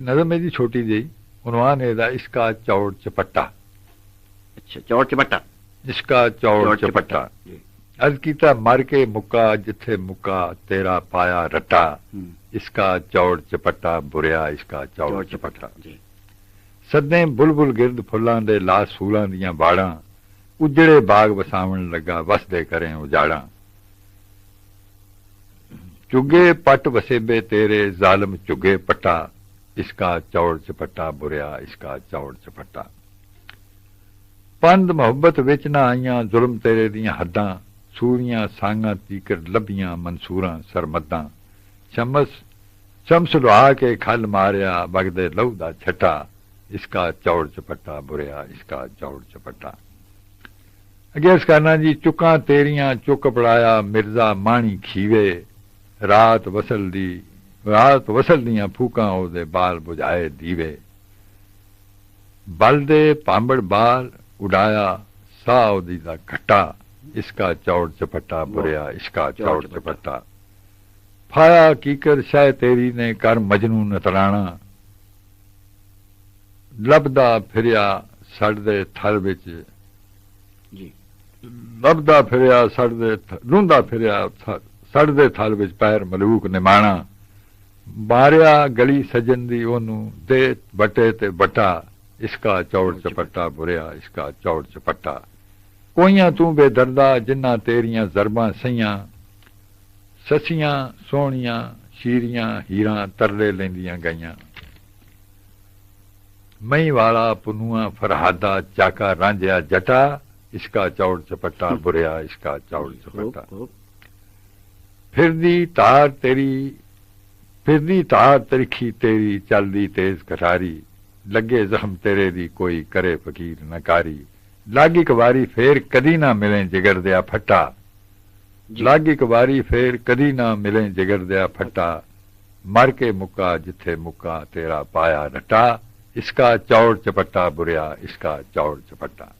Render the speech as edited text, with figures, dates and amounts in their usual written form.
नज़म है जी छोटी जी, उन्वान है इसका चौड़ चपट्टा। अच्छा, चौड़ चपट्टा। इसका चौड़ चपट्टा। अर्ज कीता मर के मुक्का जिथे मुक्का तेरा पाया रट्टा। इसका चौड़ चपट्टा बुरिया इसका चौड़ चपट्टा। सदे बुलबुल गिरद फुल्लां दे ला सूलां दियां बाड़ां, उजड़े बाग वसावण लगा वसदे करें उजाड़ा। चुगे पट वसेबे तेरे जालम चुगे पट्टा। इसका चौड़ चपट्टा बुरिया इसका चौड़ चपट्टा। पंद मुहब्बत विच ना आईयां जुल्म तेरे दियां हद्दां, सूरियां सांगां तीकर लभियां मंसूरां सरमदां। शम्स लुहा के खल मारिया बगदे लहू दा छट्टा। इसका चौड़ चपट्टा बुरिया इसका चौड़ चपट्टा। अगे अर्ज करना जी, चुकां तेरियां चुक पड़ाया मिर्जा माणी खीवे। रात वसल दियां फूकां ओदे बाल बुझाए दीवे। बल दे पांबड़ बाल उड़ाया साह ओदी दा घट्टा। इसका चौड़ चपट्टा बुरिया इसका चौड़ चपट्टा। फाया कीकर शाह तेरी ने कर मजनू नतराणा। लभदा फिरिया सड़दे थल विच लभदा फिरिया रूंदा फिरिया सड़दे थल विच पैर मलूक निमाणा। मारिया गली सजन दी ओनू दे बटे ते बटा। इसका चौड़ चपट्टा बुरिया इसका चौड़ चपट्टा। कोइयां तू बेदर्दा जिन्ना तेरियां जरबां सईयां। ससियां सोहणियां शीरियां हीरां तरले लेंदियां गईयां। मई वाला पुनुआ फरहादा चाका रांझिया जटा। इसका चौड़ चपट्टा बुरिया इसका चौड़ चपट्टा। फिरदी तार तरीखी तेरी चलदी तेज कटारी। लगे जख्म तेरे दी कोई करे फकीर नकारी। लागी कवारी फेर कदी ना मिले जिगर दिया फट्टा। लागी कवारी फेर कदी ना मिले जिगर दिया फट्टा। मर के मुक्का जिथे मुक्का तेरा पाया रट्टा। इसका चौड़ चपट्टा बुरिया इसका चौड़ चपट्टा।